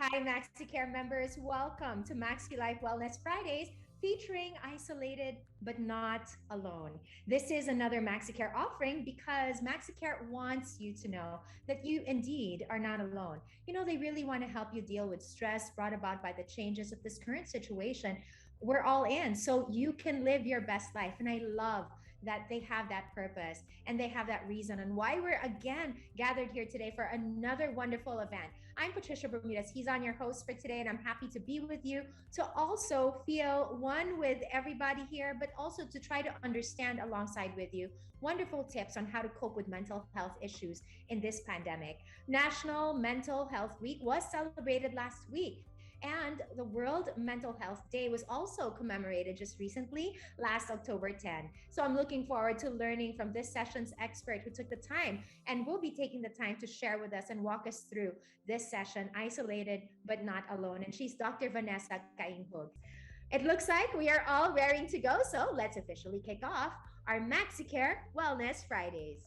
Hi, Maxicare members. Welcome to Maxi Life Wellness Fridays featuring Isolated but Not Alone. This is another Maxicare offering because Maxicare wants you to know that you indeed are not alone. They really want to help you deal with stress brought about by the changes of this current situation. We're all in, so you can live your best life. And I love that they have that purpose and they have that reason and why we're again gathered here today for another wonderful event. I'm Patricia Bermudez. He's on your host for today, and I'm happy to be with you to also feel one with everybody here, but also to try to understand alongside with you wonderful tips on how to cope with mental health issues in this pandemic. National Mental Health Week was celebrated last week. And the World Mental Health Day was also commemorated just recently, last October 10. So I'm looking forward to learning from this session's expert who took the time and will be taking the time to share with us and walk us through this session, isolated but not alone. And she's Dr. Vanessa Kainhug. It looks like we are all raring to go, so let's officially kick off our Maxicare Wellness Fridays.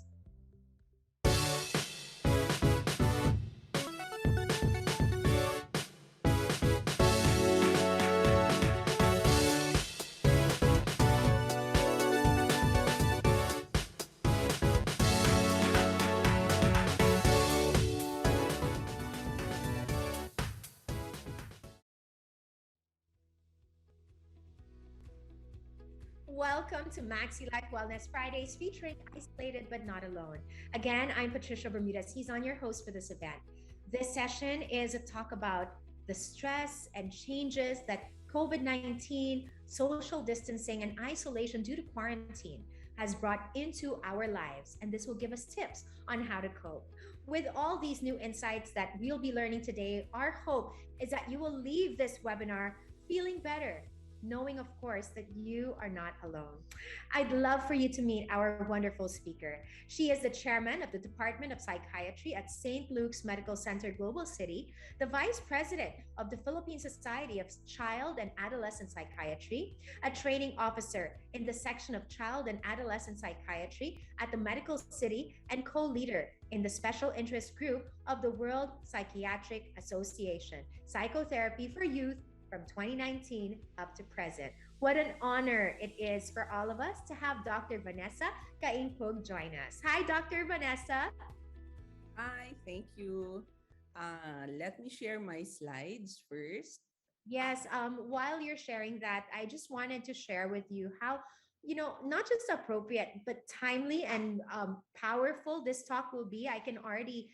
Welcome to Maxi Life Wellness Fridays featuring Isolated but Not Alone. Again, I'm Patricia Bermudez. He's on your host for this event. This session is a talk about the stress and changes that COVID 19, social distancing, and isolation due to quarantine has brought into our lives. And this will give us tips on how to cope. With all these new insights that we'll be learning today, our hope is that you will leave this webinar feeling better, knowing, of course, that you are not alone. I'd love for you to meet our wonderful speaker. She is the chairman of the Department of Psychiatry at St. Luke's Medical Center Global City, the vice president of the Philippine Society of Child and Adolescent Psychiatry, a training officer in the section of Child and Adolescent Psychiatry at the Medical City, and co leader in the special interest group of the World Psychiatric Association, Psychotherapy for Youth from 2019 up to present. What an honor it is for all of us to have Dr. Vanessa Kaingpug join us. Hi, Dr. Vanessa. Hi, thank you. Let me share my slides first. Yes, while you're sharing that, I just wanted to share with you how, not just appropriate, but timely and powerful this talk will be. I can already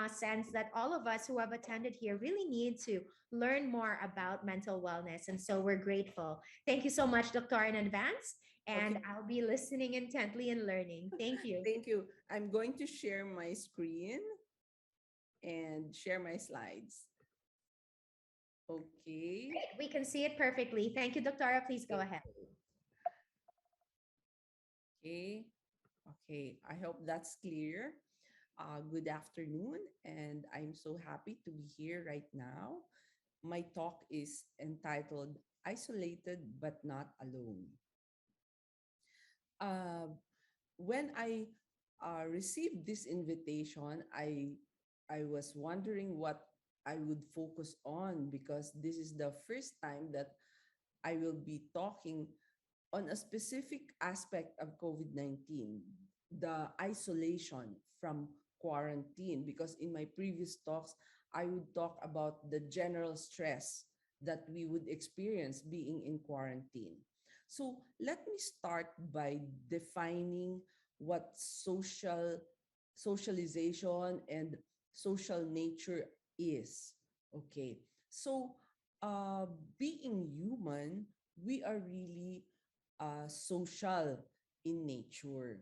sense that all of us who have attended here really need to learn more about mental wellness. And so we're grateful. Thank you so much, Doctor, in advance. Okay, And I'll be listening intently and learning. Thank you. thank you. I'm going to share my screen and share my slides. Okay. Great. We can see it perfectly. Thank you, Doctora. Please go Okay. ahead. Okay. Okay. I hope that's clear. Good afternoon, and I'm so happy to be here right now. My talk is entitled Isolated but Not Alone. Uh, when I received this invitation, I was wondering what I would focus on because this is the first time that I will be talking on a specific aspect of COVID-19, the isolation from quarantine. Because in my previous talks, I would talk about the general stress that we would experience being in quarantine. So let me start by defining what socialization and social nature is. Okay. So uh, being human, we are really social in nature.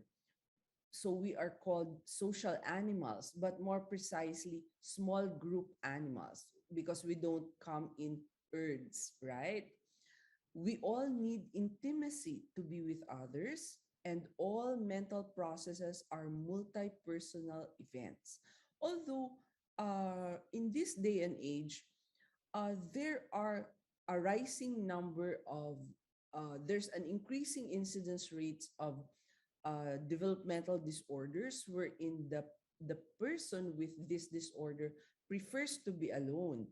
So we are called social animals, but more precisely, small group animals because we don't come in herds, right? We all need intimacy to be with others, and all mental processes are multi personal events. Although, in this day and age, there are a rising number of there's an increasing incidence rates of developmental disorders wherein the person with this disorder prefers to be alone.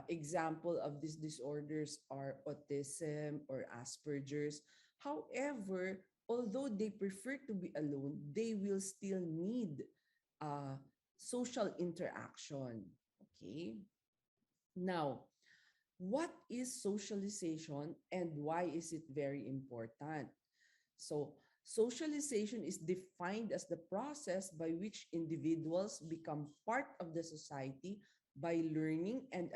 example of these disorders are autism or Asperger's. However, although they prefer to be alone, they will still need uh, social interaction. Okay. Now, what is socialization and why is it very important? So, socialization is defined as the process by which individuals become part of the society by learning and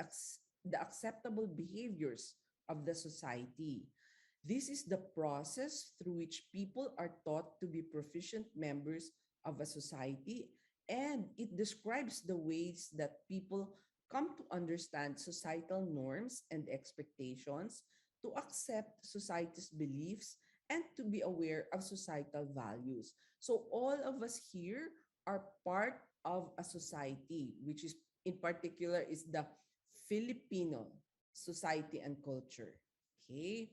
the acceptable behaviors of the society. This is the process through which people are taught to be proficient members of a society, and it describes the ways that people come to understand societal norms and expectations, to accept society's beliefs, and to be aware of societal values. So all of us here are part of a society, which is in particular is the Filipino society and culture. Okay.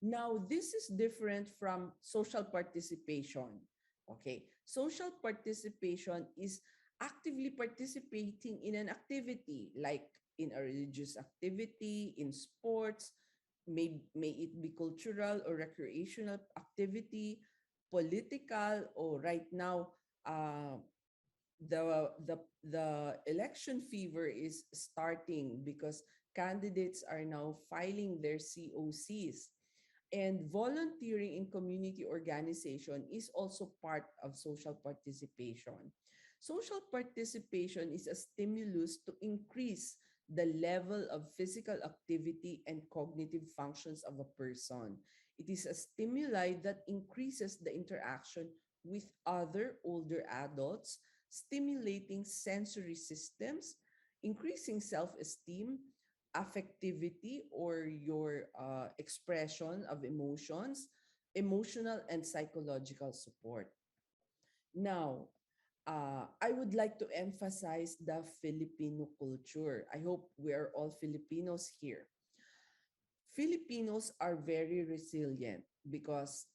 Now, this is different from social participation. Okay. Social participation is actively participating in an activity like in a religious activity, in sports, may it be cultural or recreational activity, political, or right now, uh, the election fever is starting because candidates are now filing their COCs, and volunteering in community organization is also part of social participation. Social participation is a stimulus to increase the level of physical activity and cognitive functions of a person. It is a stimuli that increases the interaction with other older adults, stimulating sensory systems, increasing self esteem, affectivity or your expression of emotions, emotional and psychological support. Now, I would like to emphasize the Filipino culture. I hope we are all Filipinos here. Filipinos are very resilient because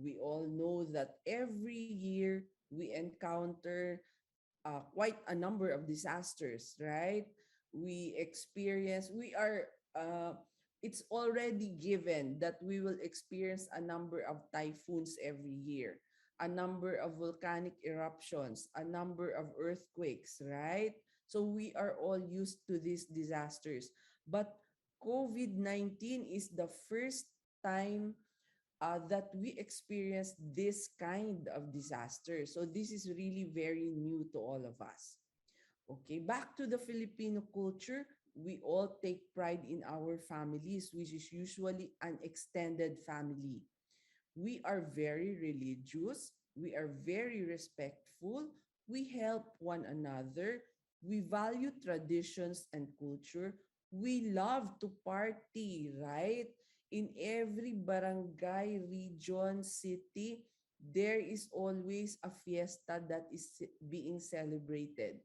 we all know that every year we encounter quite a number of disasters, right? We are, it's already given that we will experience a number of typhoons every year, a number of volcanic eruptions, a number of earthquakes, right? So we are all used to these disasters. But COVID 19 is the first time that we experience this kind of disaster. So this is really very new to all of us. Okay, back to the Filipino culture, we all take pride in our families, which is usually an extended family. We are very religious, we are very respectful, we help one another, we value traditions and culture, we love to party, right? In every barangay, region, city, there is always a fiesta that is being celebrated.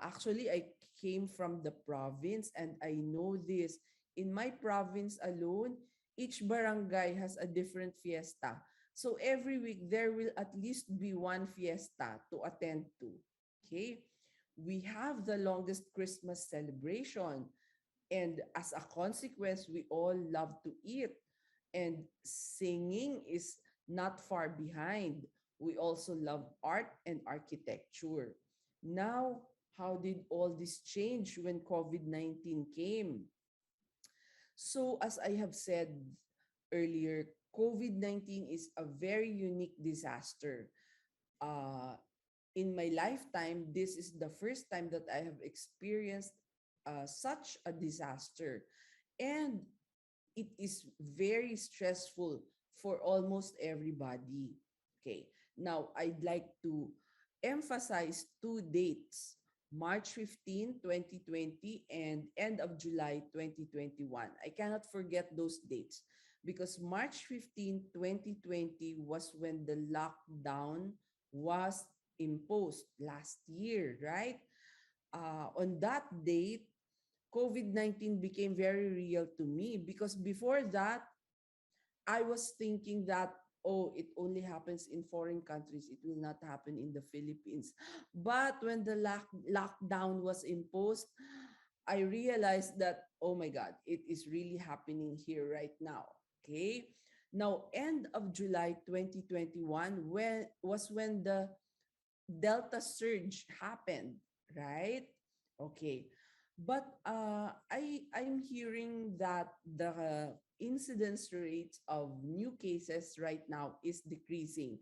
Actually, I came from the province and I know this. In my province alone, each barangay has a different fiesta. So every week, there will at least be one fiesta to attend to. Okay? We have the longest Christmas celebration. And as a consequence, we all love to eat. And singing is not far behind. We also love art and architecture. Now, how did all this change when COVID 19 came? So, as I have said earlier, COVID 19 is a very unique disaster. Uh, in my lifetime, this is the first time that I have experienced such a disaster. And it is very stressful for almost everybody. Okay. Now, I'd like to emphasize two dates: March 15, 2020, and end of July 2021. I cannot forget those dates because March 15, 2020 was when the lockdown was imposed last year, right? On that date, COVID 19 became very real to me because before that, I was thinking that, oh, it only happens in foreign countries. It will not happen in the Philippines. But when the lockdown was imposed, I realized that, oh my God, it is really happening here right now. Okay. Now, end of July 2021, when the Delta surge happened, right? Okay. But I'm hearing that the incidence rates of new cases right now is decreasing.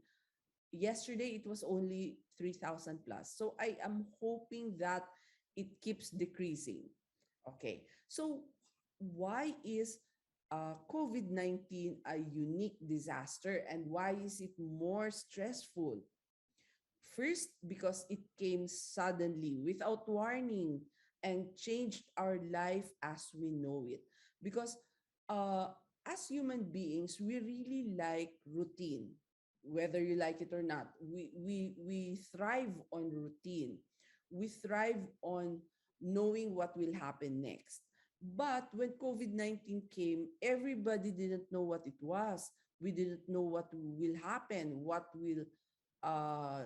Yesterday it was only 3,000 plus. So I am hoping that it keeps decreasing. Okay. So why is COVID-19 a unique disaster, and why is it more stressful? First, because it came suddenly, without warning, and changed our life as we know it. Because uh, as human beings, we really like routine, whether you like it or not. We thrive on routine. We thrive on knowing what will happen next. But when COVID-19 came, everybody didn't know what it was. We didn't know what will happen, what will uh,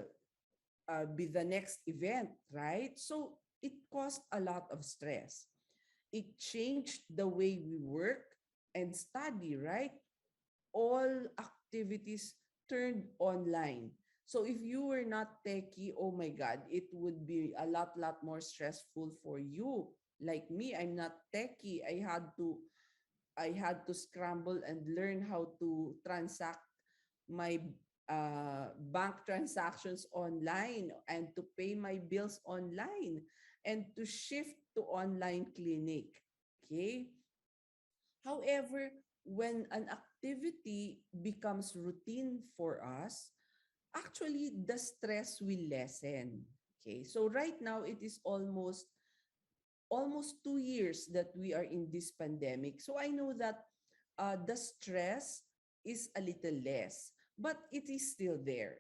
be the next event, right? So it caused a lot of stress. It changed the way we work and study, right? All activities turned online. So if you were not techie, oh my God, it would be a lot more stressful for you. Like me, I'm not techie. I had to scramble and learn how to transact my bank transactions online, and to pay my bills online, and to shift to online clinic. Okay. However, when an activity becomes routine for us, actually the stress will lessen. Okay. So right now it is almost 2 years that we are in this pandemic. So I know that the stress is a little less, but it is still there.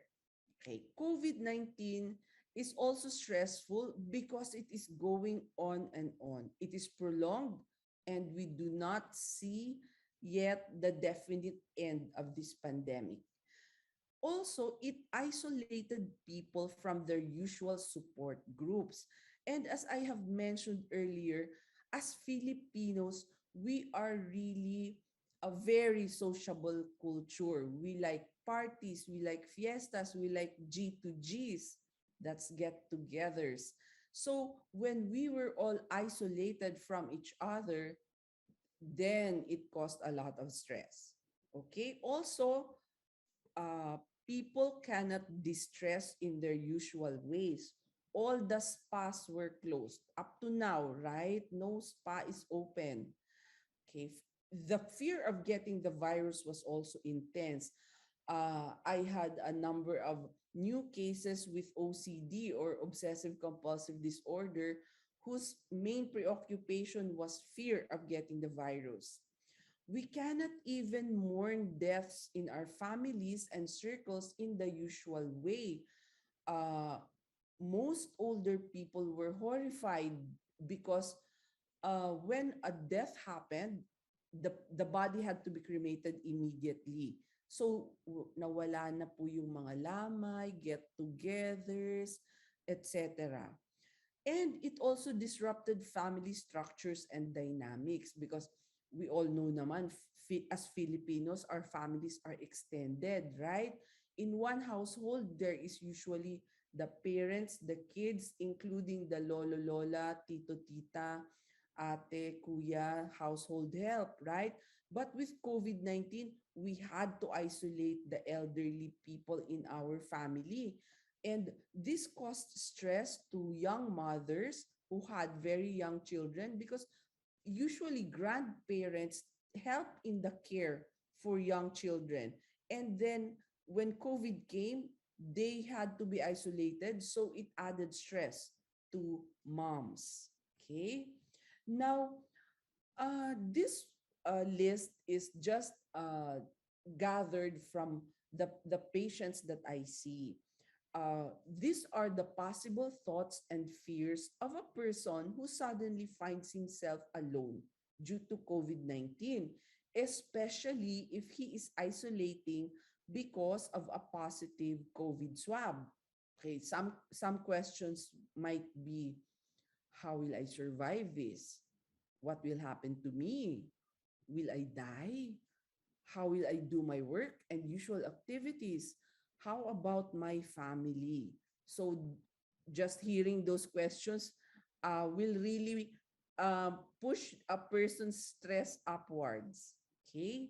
Okay, COVID-19 is also stressful because it is going on and on. It is prolonged, and we do not see yet the definite end of this pandemic. Also, it isolated people from their usual support groups. And as I have mentioned earlier, as Filipinos, we are really a very sociable culture. We like parties, we like fiestas, we like G2Gs, that's get togethers. So when we were all isolated from each other, then it caused a lot of stress. Okay? Also, uh, people cannot distress in their usual ways. All the spas were closed up to now, right? No spa is open. Okay. The fear of getting the virus was also intense. I had a number of new cases with OCD, or obsessive compulsive disorder, whose main preoccupation was fear of getting the virus. We cannot even mourn deaths in our families and circles in the usual way. Uh, Most older people were horrified because when a death happened, the body had to be cremated immediately. So nawala na po yung mga lamay, get-togethers, etc. And it also disrupted family structures and dynamics, because we all know naman, as Filipinos, our families are extended, right? In one household, there is usually the parents, the kids, including the lolo, lola, tito, tita, ate, kuya, household help, right? But with COVID-19, we had to isolate the elderly people in our family. And this caused stress to young mothers who had very young children, because usually grandparents help in the care for young children. And then when COVID came, they had to be isolated. So it added stress to moms. Okay. Now, this list is just gathered from the patients that I see. These are the possible thoughts and fears of a person who suddenly finds himself alone due to COVID-19, especially if he is isolating because of a positive COVID swab. Okay, some questions might be, How will I survive this? What will happen to me? Will I die? How will I do my work and usual activities? How about my family? So, just hearing those questions will really push a person's stress upwards. Okay.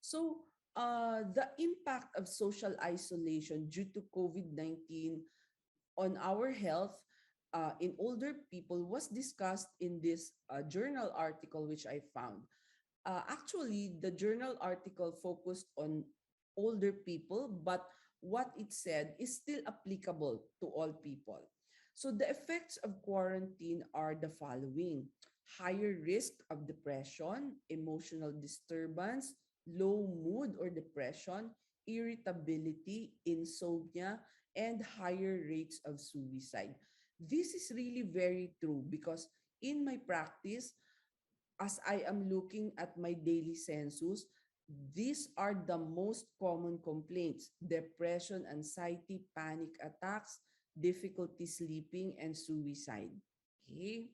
So, the impact of social isolation due to COVID-19 on our health in older people was discussed in this journal article which I found. Actually, the journal article focused on older people, but what it said is still applicable to all people. So, the effects of quarantine are the following: higher risk of depression, emotional disturbance, low mood or depression, irritability, insomnia, and higher rates of suicide. This is really very true because in my practice, as I am looking at my daily census, these are the most common complaints: depression, anxiety, panic attacks, difficulty sleeping, and suicide. Okay?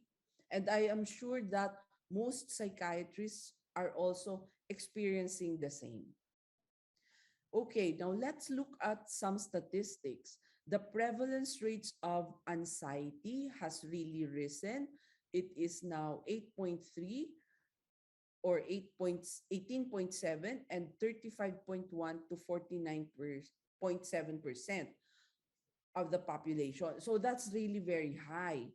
And I am sure that most psychiatrists are also experiencing the same. Okay, now let's look at some statistics. The prevalence rates of anxiety has really risen. It is now 8.3 or 18.7 and 35.1 to 49.7% of the population. So that's really very high.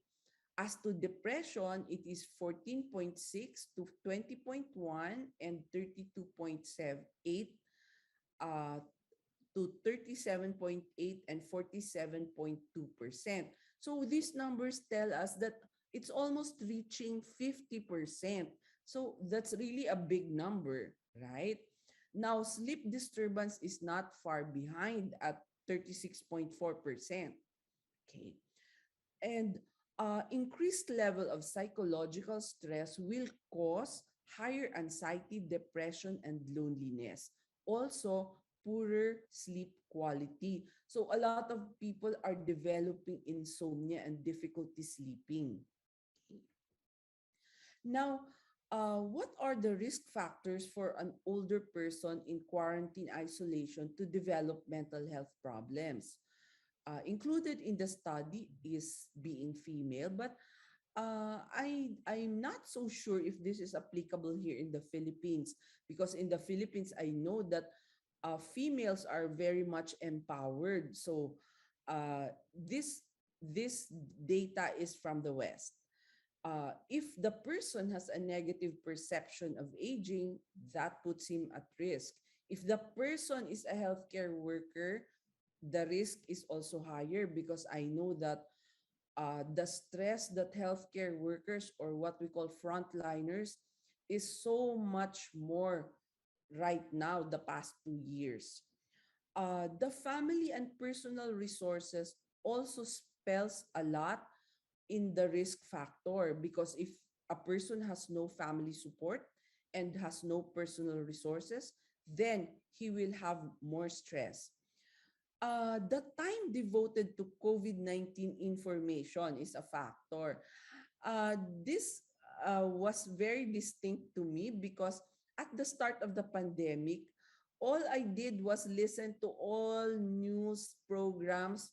As to depression, it is 14.6 to 20.1 and 32.8 uh, to 37.8 and 47.2%. So these numbers tell us that it's almost reaching 50%. So that's really a big number, right? Now, sleep disturbance is not far behind at 36.4%. Okay. And increased level of psychological stress will cause higher anxiety, depression, and loneliness. Also, poorer sleep quality. So a lot of people are developing insomnia and difficulty sleeping. Okay. Now, what are the risk factors for an older person in quarantine isolation to develop mental health problems? Included in the study is being female, but I'm not so sure if this is applicable here in the Philippines, because in the Philippines I know that females are very much empowered. So this data is from the West. If the person has a negative perception of aging, that puts him at risk. If the person is a healthcare worker, the risk is also higher, because I know that the stress that healthcare workers, or what we call frontliners, is so much more right now, the past 2 years. The family and personal resources also spells a lot in the risk factor, because if a person has no family support and has no personal resources, then he will have more stress. The time devoted to COVID-19 information is a factor. This was very distinct to me because at the start of the pandemic, all I did was listen to all news programs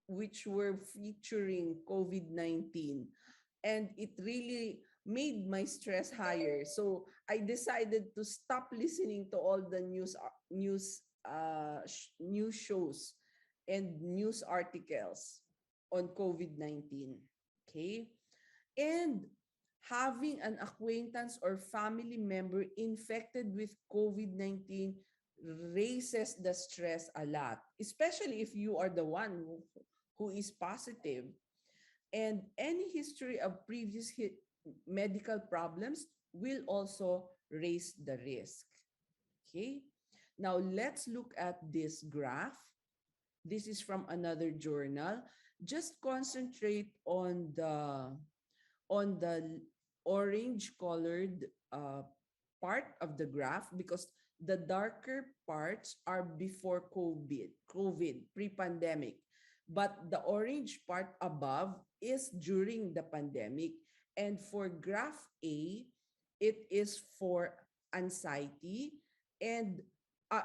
which were featuring COVID-19. And it really made my stress higher. So I decided to stop listening to all the news shows and news articles on COVID-19. Okay? And having an acquaintance or family member infected with COVID-19 raises the stress a lot, especially if you are the one who is positive. And any history of previous medical problems will also raise the risk. Okay? Now let's look at this graph. This is from another journal. Just concentrate on the orange colored part of the graph, because the darker parts are before COVID, pre-pandemic. But the orange part above is during the pandemic. And for graph A, it is for anxiety, and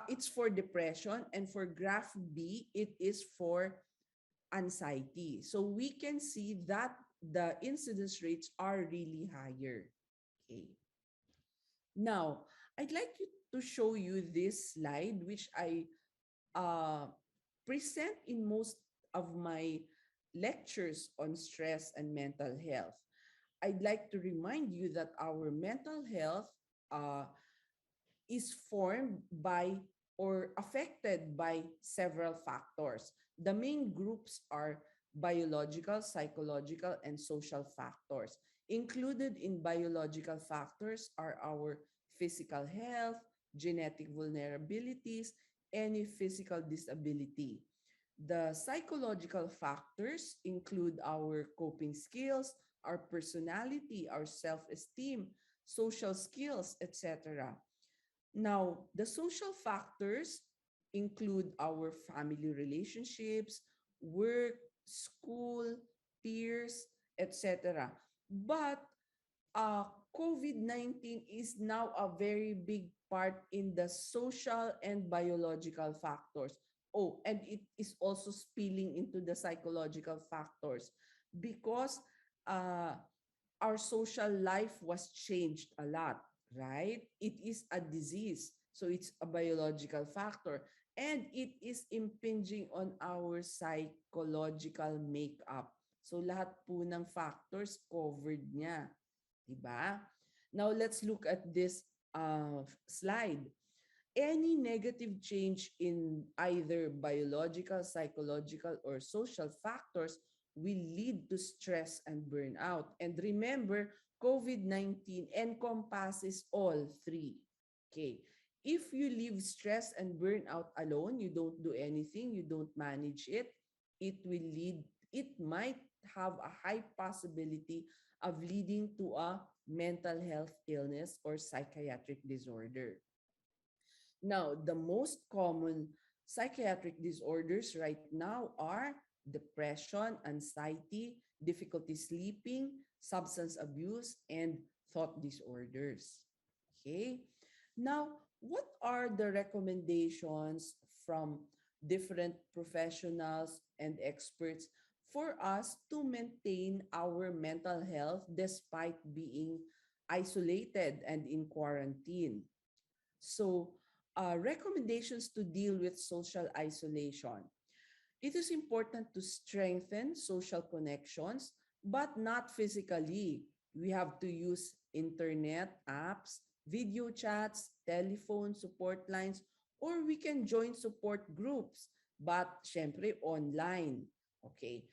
it's for depression. And for graph B, it is for anxiety. So we can see that the incidence rates are really higher. Okay. Now, I'd like you to show you this slide, which I uh, present in most of my lectures on stress and mental health. I'd like to remind you that our mental health uh, is formed by or affected by several factors. The main groups are biological, psychological, and social factors. Included in biological factors are our physical health, genetic vulnerabilities, any physical disability. The psychological factors include our coping skills, our personality, our self esteem, social skills, etc. Now, the social factors include our family relationships, work, school, peers, etc. But COVID-19 is now a very big part in the social and biological factors. Oh, and it is also spilling into the psychological factors because uh, our social life was changed a lot, right? It is a disease, so it's a biological factor. And it is impinging on our psychological makeup. So lahat po ng factors covered niya. Diba? Now let's look at this slide. Any negative change in either biological, psychological, or social factors will lead to stress and burnout. And remember, COVID-19 encompasses all three. Okay. If you leave stress and burnout alone, you don't do anything, you don't manage it, it might have a high possibility of leading to a mental health illness or psychiatric disorder. Now, the most common psychiatric disorders right now are depression, anxiety, difficulty sleeping, substance abuse, and thought disorders. Okay? Now, what are the recommendations from different professionals and experts for us to maintain our mental health despite being isolated and in quarantine? So, recommendations to deal with social isolation. It is important to strengthen social connections, but not physically. We have to use internet, apps, video chats, telephone support lines, or we can join support groups, but syempre online. Okay.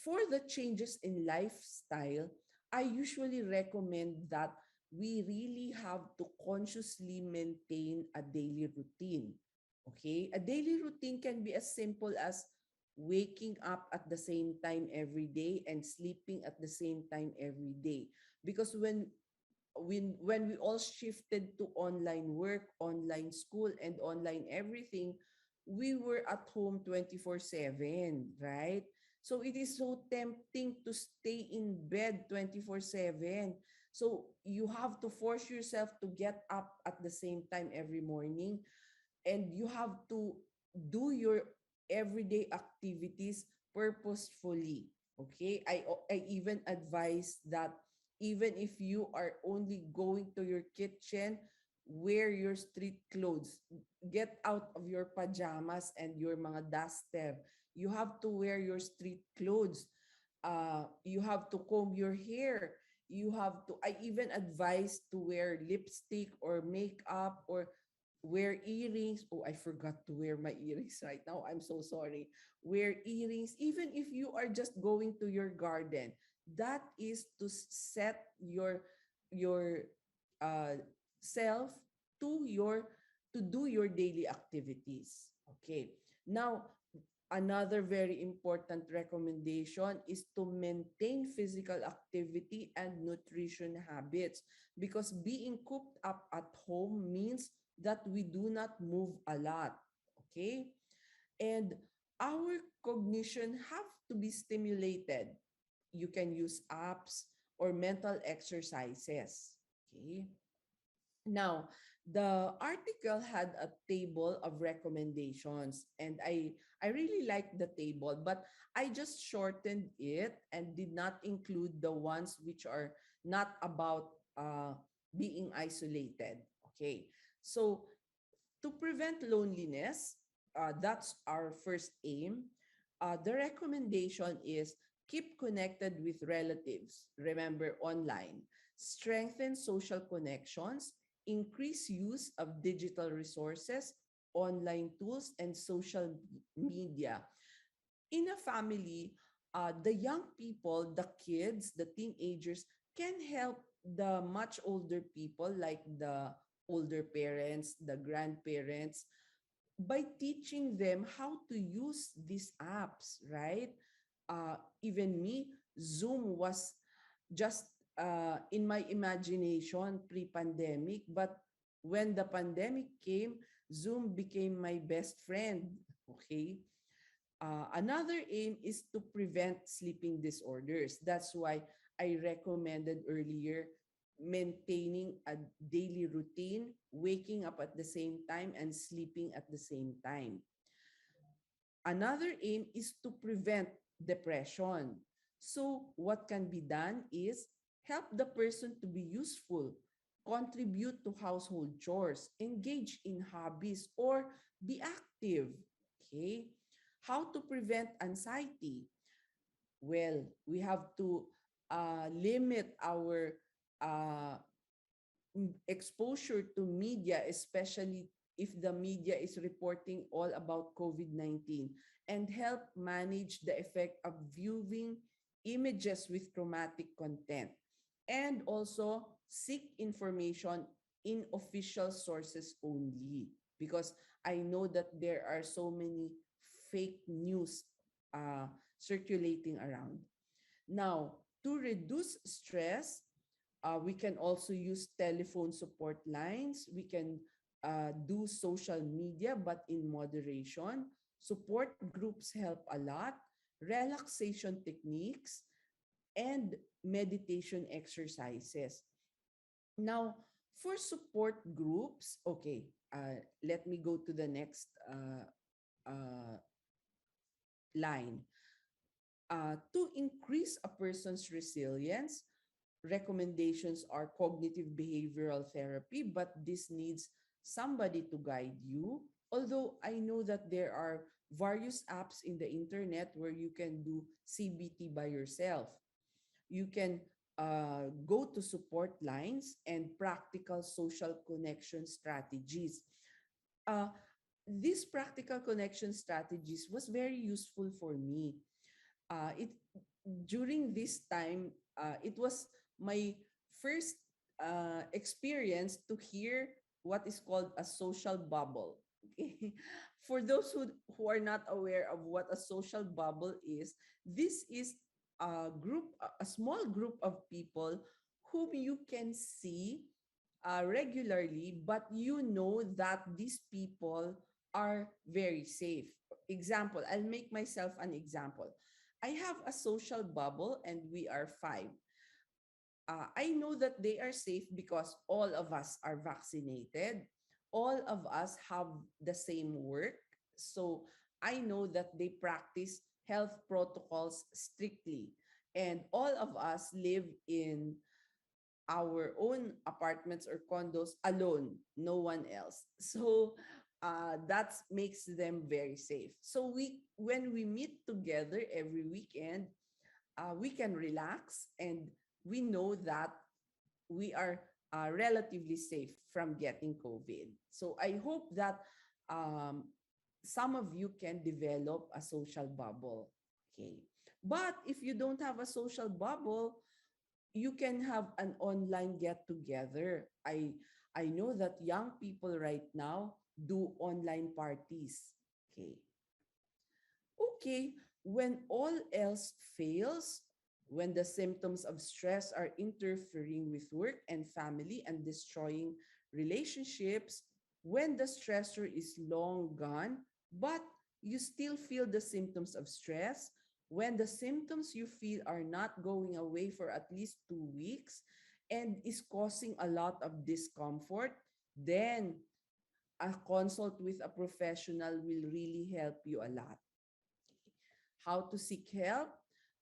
For the changes in lifestyle, I usually recommend that we really have to consciously maintain a daily routine. Okay? A daily routine can be as simple as waking up at the same time every day and sleeping at the same time every day. Because when we all shifted to online work, online school, and online everything, we were at home 24/7, right? So it is so tempting to stay in bed 24/7. So you have to force yourself to get up at the same time every morning, and you have to do your everyday activities purposefully. Okay, I even advise that even if you are only going to your kitchen, wear your street clothes, get out of your pajamas and your mga duster. You have to wear your street clothes. You have to comb your hair. You have to, I even advise to wear lipstick or makeup or wear earrings. Oh, I forgot to wear my earrings right now. I'm so sorry. Wear earrings, even if you are just going to your garden. That is to set your uh, self to your to do your daily activities. Okay. Now, another very important recommendation is to maintain physical activity and nutrition habits, because being cooped up at home means that we do not move a lot. Okay? And our cognition have to be stimulated. You can use apps or mental exercises. Okay. Now, the article had a table of recommendations, and I really liked the table, but I just shortened it and did not include the ones which are not about being isolated. Okay. So, to prevent loneliness, that's our first aim. The recommendation is keep connected with relatives. Remember, online. Strengthen social connections. Increase use of digital resources, online tools, and social media. In a family, the young people, the kids, the teenagers can help the much older people, like the older parents, the grandparents, by teaching them how to use these apps, right? Even me, Zoom was just in my imagination pre-pandemic, but when the pandemic came, Zoom became my best friend. Okay. Another aim is to prevent sleeping disorders. That's why I recommended earlier maintaining a daily routine, waking up at the same time and sleeping at the same time. Another aim is to prevent depression. So, what can be done is help the person to be useful, contribute to household chores, engage in hobbies, or be active. Okay? How to prevent anxiety? Well, we have to limit our uh, exposure to media, especially if the media is reporting all about COVID-19, and help manage the effect of viewing images with traumatic content. And also seek information in official sources only, because I know that there are so many fake news circulating around. Now, to reduce stress, we can also use telephone support lines. We can do social media, but in moderation. Support groups help a lot. Relaxation techniques and meditation exercises. Now, for support groups, okay, let me go to the next uh, line. To increase a person's resilience, recommendations are cognitive behavioral therapy, but this needs somebody to guide you. Although I know that there are various apps in the internet where you can do CBT by yourself. You can go to support lines and practical social connection strategies. Uh, these practical connection strategies was very useful for me. It During this time, it was my first experience to hear what is called a social bubble. Okay? For those who are not aware of what a social bubble is, this is a small group of people whom you can see regularly, but you know that these people are very safe. Example, I'll make myself an example. I have a social bubble and we are five. I know that they are safe because all of us are vaccinated. All of us have the same work. So I know that they practice health protocols strictly. And all of us live in our own apartments or condos alone, no one else. So that makes them very safe. So when we meet together every weekend, we can relax and we know that we are relatively safe from getting COVID. So I hope that um, some of you can develop a social bubble. Okay. But if you don't have a social bubble, you can have an online get together. I know that young people right now do online parties. Okay. Okay, when all else fails, when the symptoms of stress are interfering with work and family and destroying relationships, when the stressor is long gone, but you still feel the symptoms of stress, when the symptoms you feel are not going away for at least 2 weeks and is causing a lot of discomfort, then a consult with a professional will really help you a lot. How to seek help?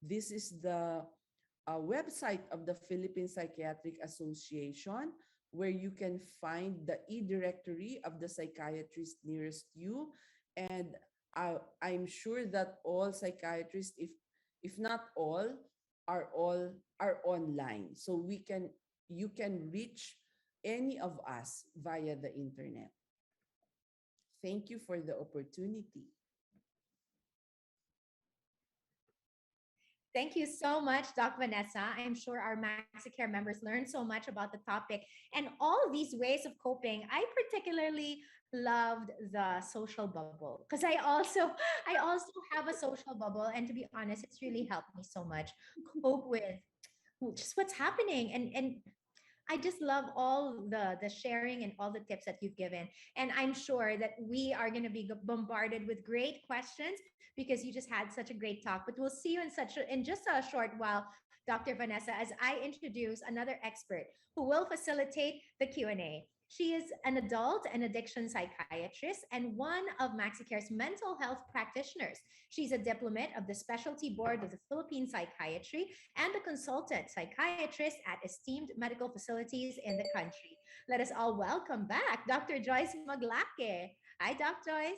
This is the website of the Philippine Psychiatric Association, where you can find the e-directory of the psychiatrist nearest you. And I'm sure that all psychiatrists, if not all are online. So you can reach any of us via the internet. Thank you for the opportunity. Thank you so much, Doc Vanessa. I'm sure our Maxicare members learned so much about the topic and all these ways of coping. I particularly loved the social bubble because I also have a social bubble, and to be honest, it's really helped me so much cope with just what's happening. And I just love all the sharing and all the tips that you've given. And I'm sure that we are going to be bombarded with great questions because you just had such a great talk. But we'll see you in just a short while, Dr. Vanessa, as I introduce another expert who will facilitate the Q&A. She is an adult and addiction psychiatrist and one of Maxicare's mental health practitioners. She's a diplomat of the Specialty Board of the Philippine Psychiatry and a consultant psychiatrist at esteemed medical facilities in the country. Let us all welcome back Dr. Joyce Maglake. Hi, Doc Joyce.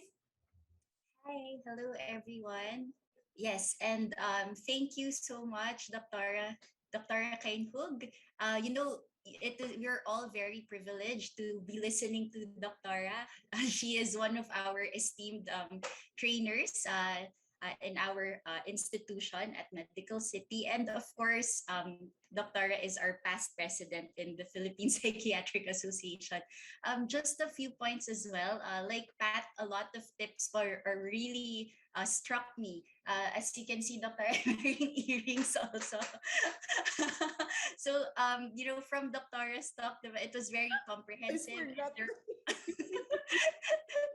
Hi, hello everyone. Yes, and thank you so much, Dr. Kainhug. We're all very privileged to be listening to Dr. She is one of our esteemed trainers in our institution at Medical City. And of course, Dr. is our past president in the Philippine Psychiatric Association. Just a few points as well. Like Pat, a lot of tips are really struck me. As you can see, Dr. I'm wearing earrings also. So, from Dr.'s talk, it was very I comprehensive. forgot.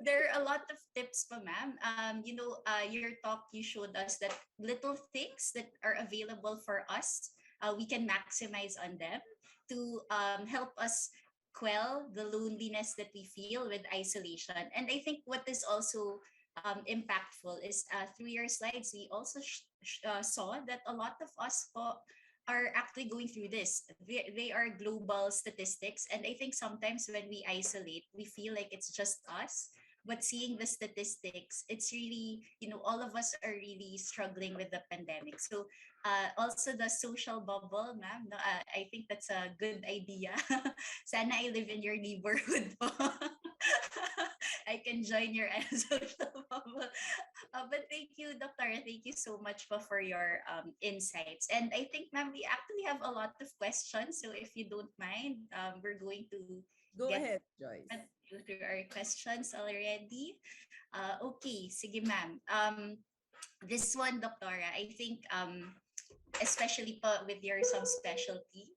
There are a lot of tips pa, ma'am. Your talk, you showed us that little things that are available for us, we can maximize on them to help us quell the loneliness that we feel with isolation. And I think what is also impactful is through your slides, we also saw that a lot of us are actually going through this. They are global statistics. And I think sometimes when we isolate, we feel like it's just us. But seeing the statistics, it's really, all of us are really struggling with the pandemic. So also the social bubble, ma'am, no, I think that's a good idea. Sana I live in your neighborhood po. I can join your social bubble. But thank you, Doctor. Thank you so much for your insights. And I think, ma'am, we actually have a lot of questions. So if you don't mind, we're going to Go get ahead, Joyce. through our questions already. Okay, sige, ma'am. This one, Doctora, I think, especially with your some specialty,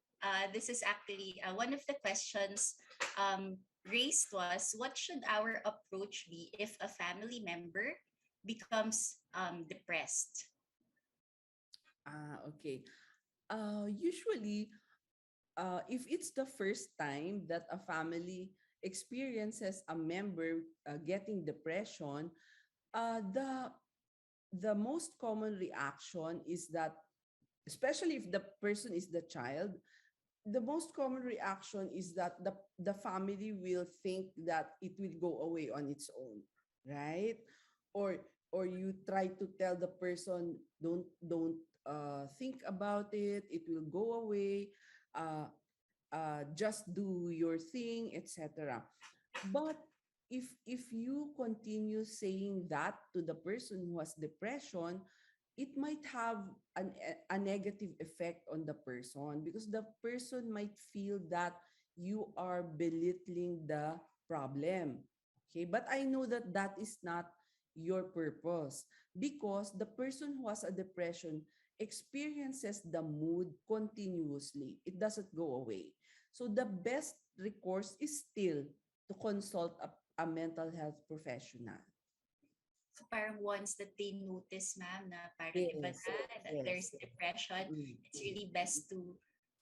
this is actually one of the questions raised was, what should our approach be if a family member becomes depressed? Okay. Usually, if it's the first time that a family experiences a member getting depression, the most common reaction is that, especially if the person is the child, the most common reaction is that the family will think that it will go away on its own, right? or or you try to tell the person, don't think about it, it will go away, uh, just do your thing, etc. But if you continue saying that to the person who has depression, it might have a negative effect on the person, because the person might feel that you are belittling the problem. Okay, but I know that that is not your purpose, because the person who has a depression experiences the mood continuously. It doesn't go away. So the best recourse is still to consult a mental health professional. Parang once that they notice, ma'am, na parang iba Yes, na, that yes. there's depression, Mm. it's really best to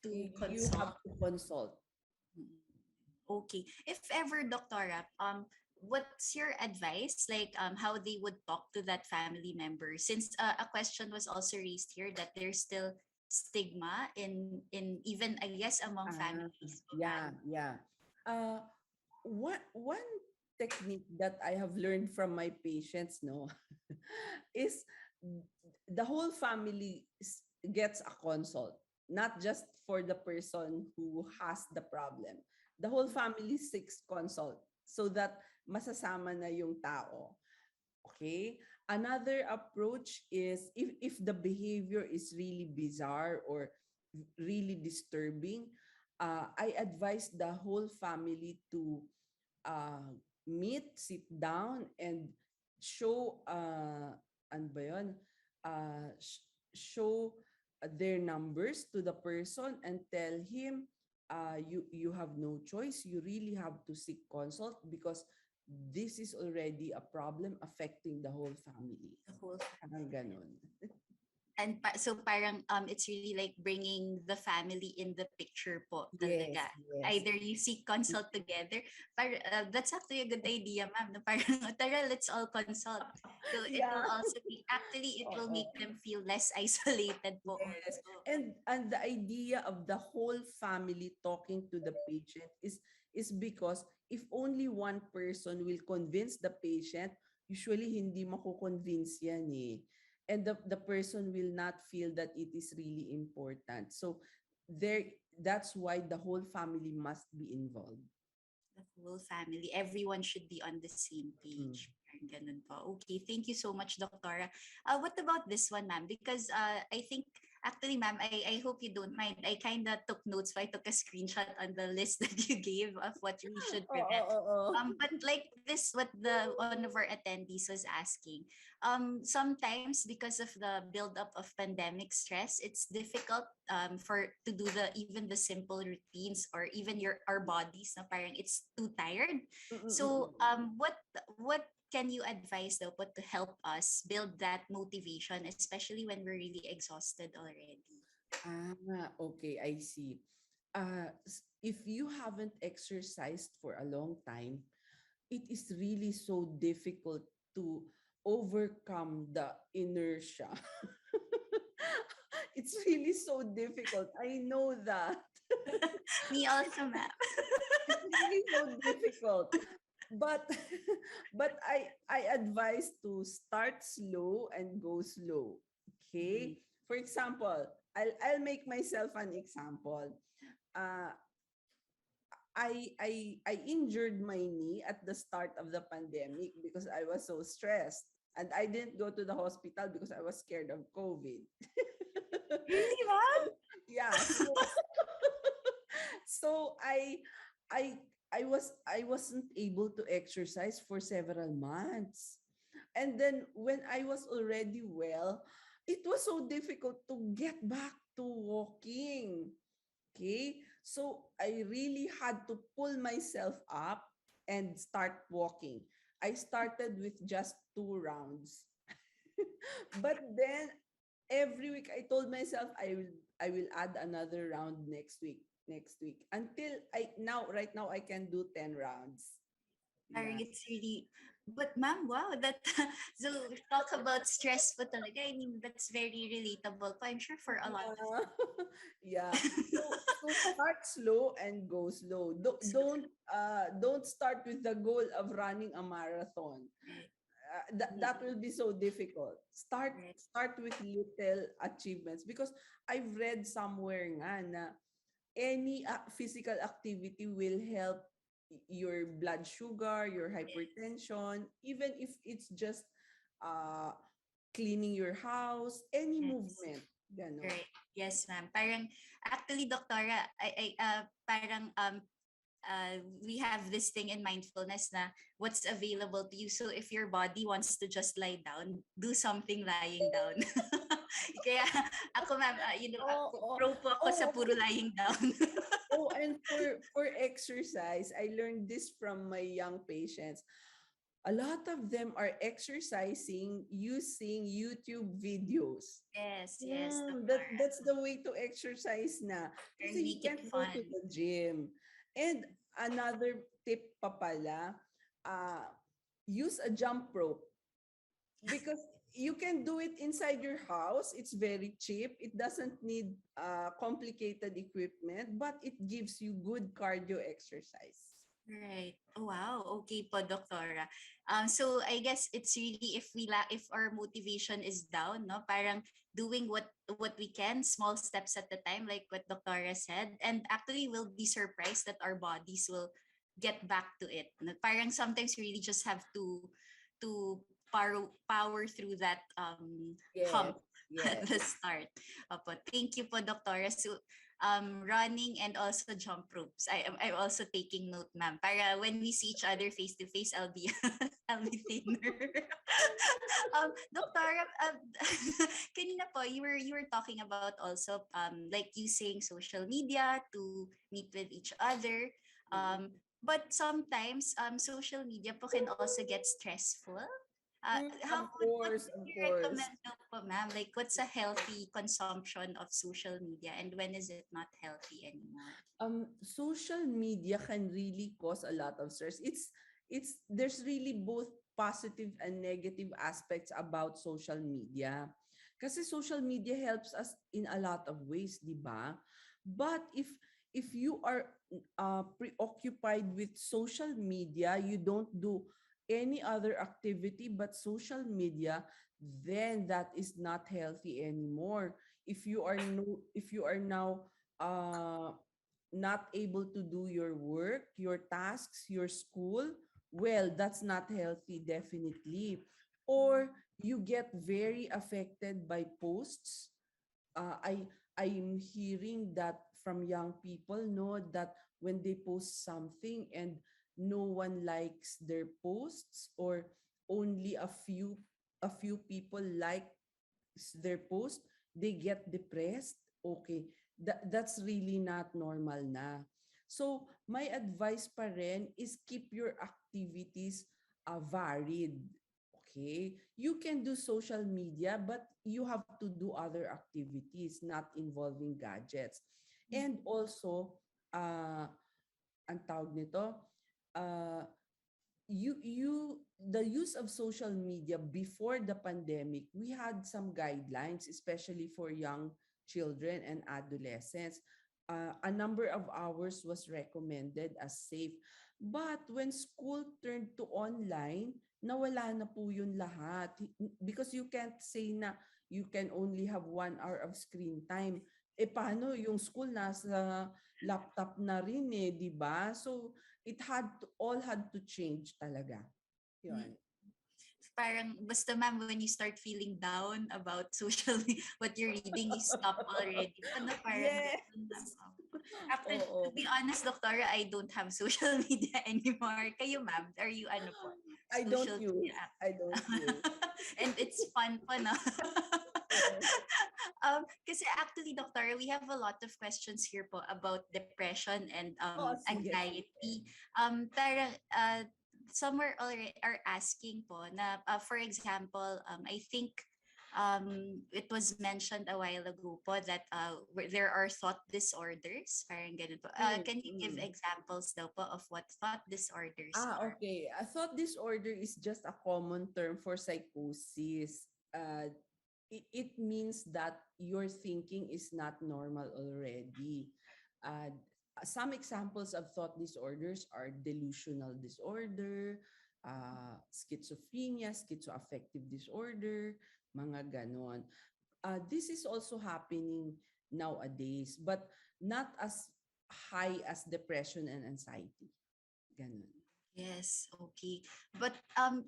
You have consult. to consult. Mm. Okay. If ever, Doctora, what's your advice? Like, how they would talk to that family member? Since a question was also raised here that there's still stigma in even I guess among Ah, families, po, yeah, ma'am. yeah. Uh, one technique that I have learned from my patients, no, is the whole family gets a consult, not just for the person who has the problem. The whole family seeks consult so that masasama na yung tao. Okay. Another approach is if the behavior is really bizarre or really disturbing, I advise the whole family to uh, meet, sit down, and show, ano ba yun? Show their numbers to the person and tell him, you have no choice. You really have to seek consult because this is already a problem affecting the whole family. The whole Parang ganon. and so parang it's really like bringing the family in the picture po talaga. Yes, yes. Either you seek consult together, that's actually a good idea, ma'am. No, parang tara, let's all consult. So it will Yeah. also be actually it will Oo. make them feel less isolated po Yes. also. And the idea of the whole family talking to the patient is because if only one person will convince the patient, usually hindi mako-convince yan eh. And the person will not feel that it is really important. So there that's why the whole family must be involved. The whole family, everyone should be on the same Mm. page. Parang ganun po. Okay, thank you so much, Doctora. What about this one, ma'am? Because I think, actually, ma'am, I hope you don't mind. I kind of took notes, so I took a screenshot on the list that you gave of what we should Oo, prevent. oo. But like this, what the one of our attendees was asking, sometimes because of the buildup of pandemic stress, it's difficult for to do the even the simple routines or even our bodies na parang it's too tired. Mm, mm, mm, So mm. what can you advise though but to help us build that motivation, especially when we're really exhausted already? Okay, I see. If you haven't exercised for a long time, it is really so difficult to overcome the inertia. It's really so difficult. I know that. Me also, ma'am. It's really so difficult. But but I advise to start slow and go slow. Mhm. Okay? For example, I'll make myself an example. Uh I injured my knee at the start of the pandemic because I was so stressed. And I didn't go to the hospital because I was scared of COVID. Really, So ma'am? yeah, so I I wasn't able to exercise for several months. And then when I was already well, it was so difficult to get back to walking. Okay? So I really had to pull myself up and start walking. I started with just 2 rounds. But then every week I told myself I will add another round next week until I now right now I can do 10 rounds. Parang Yeah. it's really, but ma'am, wow, that, so talk about stress pa talaga. I mean, that's very relatable pa, I'm sure for a lot of Yeah. Yeah. So start slow and go slow. Don't start with the goal of running a marathon. right, That will be so difficult. Start right, start with little achievements because I've read somewhere nga na any physical activity will help your blood sugar, your hypertension, even if it's just uh cleaning your house, any yes. movement, ganon. Right. Yes, ma'am. Parang actually, Doctora, parang we have this thing in mindfulness na what's available to you. So if your body wants to just lie down, do something lying down. Kaya ako, ma'am, Oh, ako, oh, pro po ako sa oh, puro lying down. and for exercise, I learned this from my young patients. a lot of them are exercising using YouTube videos. Yes, That's the way to exercise na. and Kasi you make it can't go to fun. the gym. And another tip pa pala, uh, use a jump rope because you can do it inside your house. It's very cheap. It doesn't need complicated equipment, but it gives you good cardio exercise. Right. Oh, wow. Okay po, Doktora. So I guess it's really if our motivation is down, no, parang doing what we can, small steps at a time, like what Doktora said, and actually we'll be surprised that our bodies will get back to it. No? Parang sometimes we really just have to power through that Yes, hump at yes. the start. Opo. Thank you po, Doktora. So running and also jump ropes. I'm also taking note, ma'am. Para when we see each other face to face, I'll be I'll be thinner. Doctor, kanina po you were talking about also like using social media to meet with each other. But sometimes social media po can also get stressful. How would what would Of you course. recommend daw po, ma'am? Like, what's a healthy consumption of social media and when is it not healthy anymore? Social media can really cause a lot of stress. It's there's really both positive and negative aspects about social media. Kasi social media helps us in a lot of ways, di ba? But if you are preoccupied with social media, you don't do any other activity but social media, then that is not healthy anymore. If you are now uh not able to do your work, your tasks, your school, well, that's not healthy, definitely. Or you get very affected by posts. I'm hearing that from young people, no, that when they post something and no one likes their posts, or only a few people like their post, they get depressed. Okay, that's really not normal na. So, my advice pa rin is keep your activities varied. Okay? You can do social media, but you have to do other activities not involving gadgets. And also, ang tawag nito, uh, the use of social media before the pandemic, we had some guidelines, especially for young children and adolescents. A number of hours was recommended as safe. But when school turned to online, nawala na po yun lahat. Because you can't say na you can only have 1 hour of screen time. Paano yung school nasa laptop na rin di ba? So, all had to change talaga. Mm. Yun. Parang basta ma'am, when you start feeling down about what you're reading, you stop already. Ano, parang Yes. ganun lang. After, to Oo. be honest, Doctora, I don't have social media anymore. Kayo, ma'am, are you ano po? I don't Social use. media I active. don't use. And it's fun po, no? Yes. Kasi actually, Doctor, we have a lot of questions here po about depression and Sige, sige. anxiety. Parang some are asking po na, for example, I think it was mentioned a while ago po that there are thought disorders. Parang ganun po. Can you give Mm. examples daw po of what thought disorders are? Okay. I thought disorder is just a common term for psychosis. It means that your thinking is not normal already. Uh, some examples of thought disorders are delusional disorder, schizophrenia, schizoaffective disorder, mga ganon. This is also happening nowadays, but not as high as depression and anxiety. Ganon. Yes, okay. But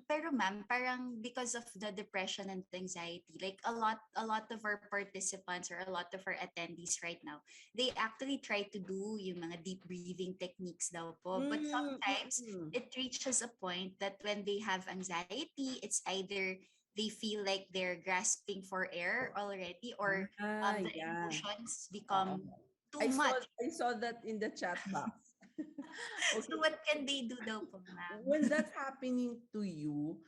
pero ma'am, parang because of the depression and anxiety, like a lot of our participants or a lot of our attendees right now, they actually try to do yung mga deep breathing techniques daw po. But Mm, sometimes mm. it reaches a point that when they have anxiety, it's either they feel like they're grasping for air already, or the Yeah. emotions Oo. become too much. I saw that in the chat box. Okay. So what can they do daw po, ma'am? When that's happening to you,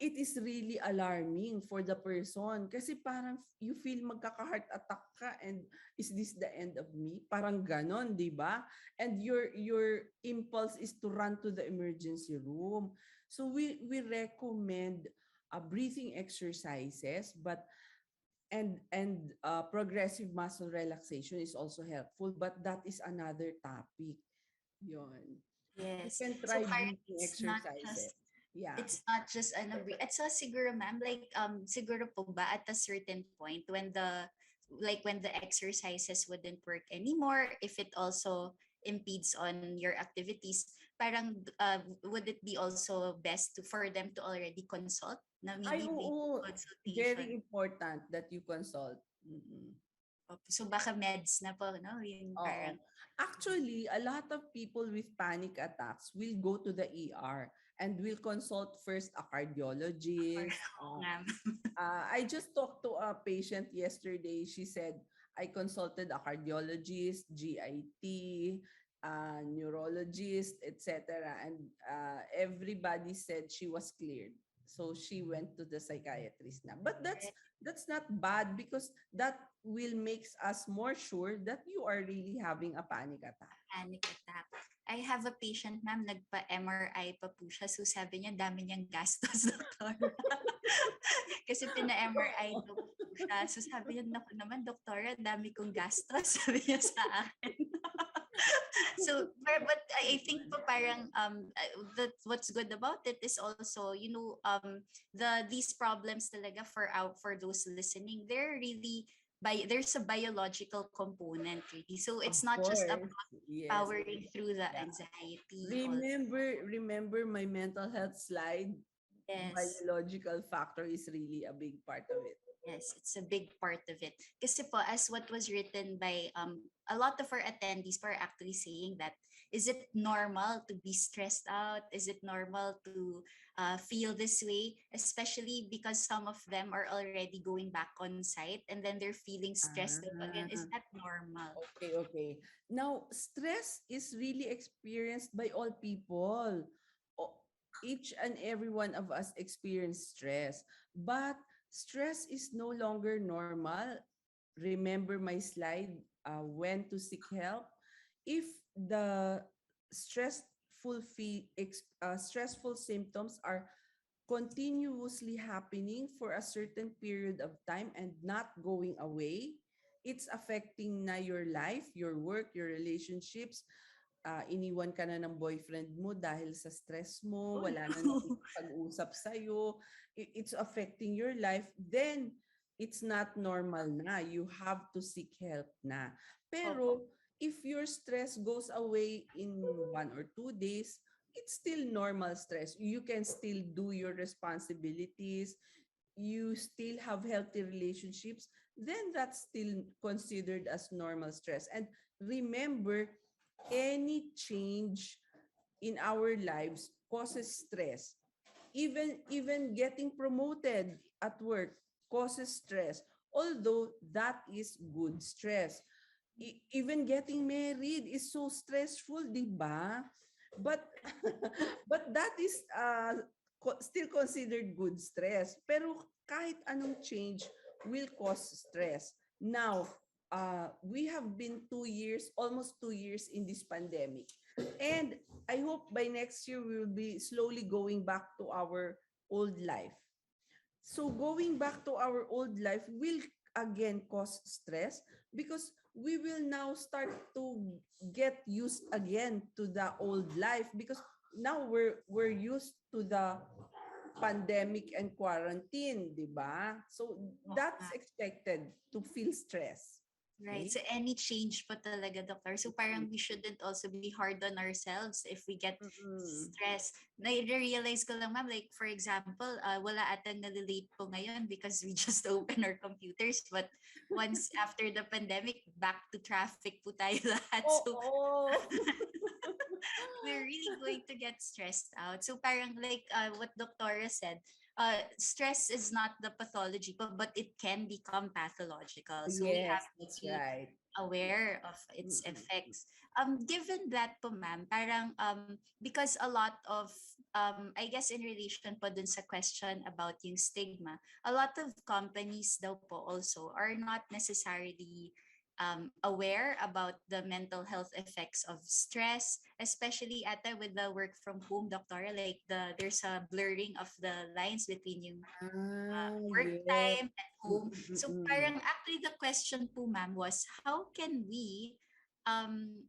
it is really alarming for the person kasi parang you feel magkaka-heart attack ka and is this the end of me? Parang ganon, di ba? And your impulse is to run to the emergency room. So we recommend breathing exercises, but progressive muscle relaxation is also helpful, but that is another topic. Yon. You Yes. can So try parang breathing exercises. Yeah. it's not just ano, it's a siguro ma'am, like siguro po ba at a certain point when the exercises wouldn't work anymore, if it also impedes on your activities, parang would it be also best for them to already consult na Ay, maybe they oo. Very consultation. important that you consult. Mm-mm. So baka meds na po, no, yung Oo. parang Actually, a lot of people with panic attacks will go to the ER and will consult first a cardiologist. nga. I just talked to a patient yesterday. She said, I consulted a cardiologist, GIT, neurologist, etc. And everybody said she was cleared. So she went to the psychiatrist now. But that's not bad because that will makes us more sure that you are really having a panic attack. Panic attack. I have a patient, ma'am, nagpa-MRI pa po siya. So sabi niya, dami niyang gastos, doktor. Kasi pina-MRI daw po siya. So sabi niya, naku naman, doktora, dami kong gastos. Sabi niya sa akin. So, but I think po parang that what's good about it is also, these problems talaga for those listening, they're really there's a biological component really. So Of it's not just course. about Yes. powering through the Yeah. anxiety or Remember my mental health slide? yes. Biological factor is really a big part of it. Yes, it's a big part of it. Kasi po, as what was written by a lot of our attendees were actually saying that, is it normal to be stressed out? Is it normal to feel this way? Especially because some of them are already going back on site and then they're feeling stressed out again. Is Ah, that normal? okay. Now, stress is really experienced by all people. O- Each and every one of us experience stress. But stress is no longer normal. Remember my slide, when to seek help. If the stressful symptoms are continuously happening for a certain period of time and not going away, it's affecting na your life, your work, your relationships. Iniwan ka na ng boyfriend mo dahil sa stress mo, Oh wala na no. nakikipag-usap sa'yo, it's affecting your life, then it's not normal na. You have to seek help na. Opo. Pero if your stress goes away in 1 or 2 days, it's still normal stress. You can still do your responsibilities. You still have healthy relationships. Then that's still considered as normal stress. And remember, any change in our lives causes stress. Even getting promoted at work causes stress. Although that is good stress. Even getting married is so stressful, di ba? But but that is still considered good stress. Pero kahit anong change will cause stress. Now, we have been 2 years, almost 2 years in this pandemic. And I hope by next year we will be slowly going back to our old life. So going back to our old life will again cause stress because we will now start to get used again to the old life because now we're used to the pandemic and quarantine, di ba? So that's expected to feel stress. Right. Okay? So any change pa talaga, doctor. So parang we shouldn't also be hard on ourselves if we get Mm-mm. stress. Na-realize ko lang, ma'am, like for example, wala atang nalilate po ngayon because we just open our computers. But once after the pandemic, back to traffic po tayo lahat. So Oo. we're really going to get stressed out. So parang like what Doctora said, stress is not the pathology, but it can become pathological. So we have Yes, to that's be right. aware of its Mm-mm. effects. Given that po ma'am, parang because a lot of I guess in relation po dun sa question about yung stigma, a lot of companies daw po also are not necessarily aware about the mental health effects of stress, especially ata with the work from home doctor, like there's a blurring of the lines between yung Ah, work yes. time at home. So Mm-mm. parang actually the question po ma'am was how can we um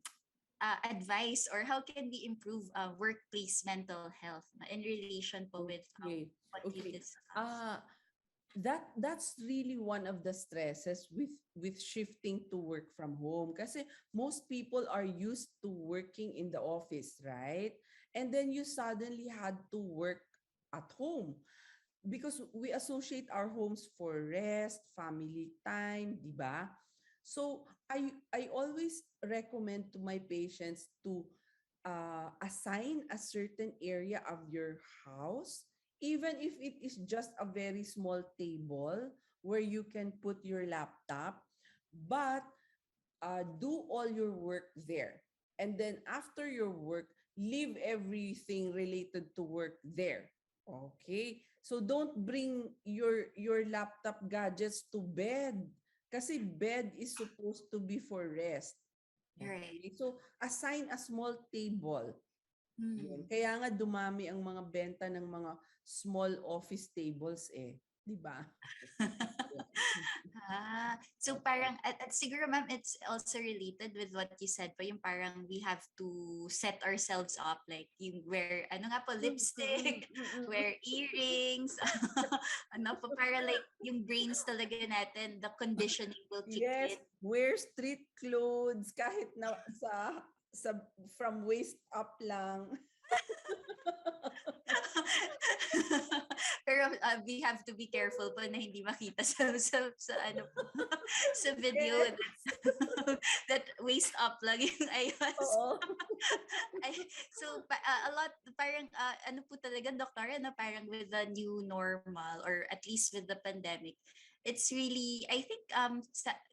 advise or how can we improve workplace mental health in relation po with Okay. what you Okay. discussed. Uh that's really one of the stresses with shifting to work from home kasi most people are used to working in the office, right? And then you suddenly had to work at home because we associate our homes for rest, family time, di ba? So I always recommend to my patients to assign a certain area of your house, even if it is just a very small table where you can put your laptop, but do all your work there. And then after your work, leave everything related to work there. Okay? So don't bring your laptop gadgets to bed kasi bed is supposed to be for rest. Right. Okay? So assign a small table. Yun. Hmm. Kaya nga dumami ang mga benta ng mga small office tables eh. 'Di ba? So parang at siguro ma'am it's also related with what you said po yung parang we have to set ourselves up like yung wear ano nga po Mm, mm, lipstick, mm, mm. wear earrings, ano po para like yung brains talaga natin the conditioning will kick Yes, in. wear street clothes kahit na sa from waist up lang. Pero we have to be careful po na hindi makita sa ano po sa video Yes. that waist up lang yung ayos. Oo. Ay, so a lot parang ano po talaga doktor na parang with the new normal or at least with the pandemic it's really I think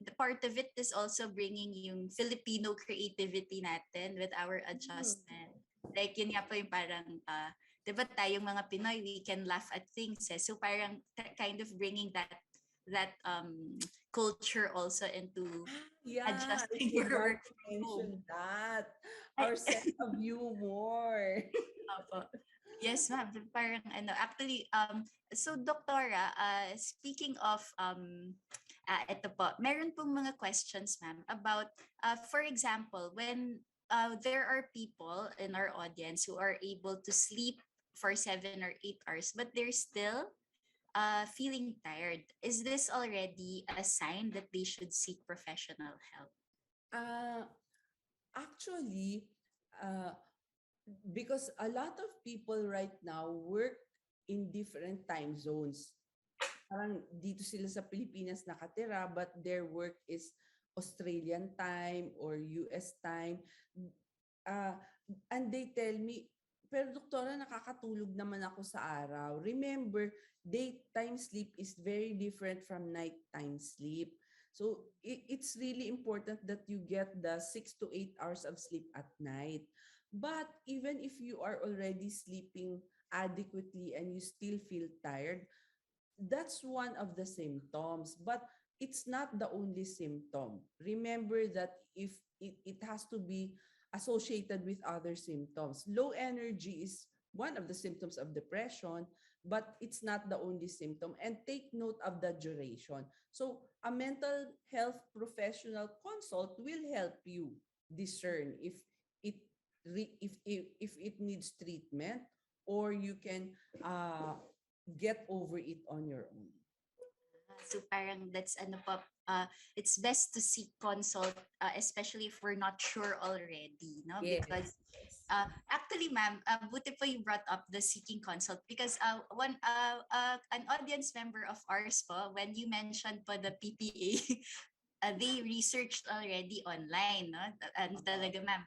the part of it is also bringing yung Filipino creativity natin with our Mm. adjustment like yun nga po yung parang 'di ba tayong mga Pinoy we can laugh at things so parang kind of bringing that culture also into Yeah, I adjusting your forgot work to from home. mention that. Ay, Our sense of humor. opo. Yes, ma'am. Parang ano, actually, so doktora, speaking of, ito po, meron pong mga questions, ma'am, about, for example, when there are people in our audience who are able to sleep for 7 or 8 hours, but they're still feeling tired. Is this already a sign that they should seek professional help? Uh, actually, uh, because a lot of people right now work in different time zones. Parang dito sila sa Pilipinas nakatira but their work is Australian time or US time. Uh, and they tell me, pero doktora, nakakatulog naman ako sa araw. Remember, daytime sleep is very different from nighttime sleep. So it's really important that you get the 6 to 8 hours of sleep at night. But even if you are already sleeping adequately and you still feel tired, that's one of the symptoms, but it's not the only symptom. Remember that if it has to be associated with other symptoms. Low energy is one of the symptoms of depression, but it's not the only symptom. And take note of the duration. So a mental health professional consult will help you discern it if it needs treatment or you can get over it on your own. So parang that's ano po, it's best to seek consult, especially if we're not sure already, no? Yes. Because actually, ma'am, buti po you brought up the seeking consult because an audience member of ours po, when you mentioned po the PPA, they researched already online, no? And talaga, ma'am,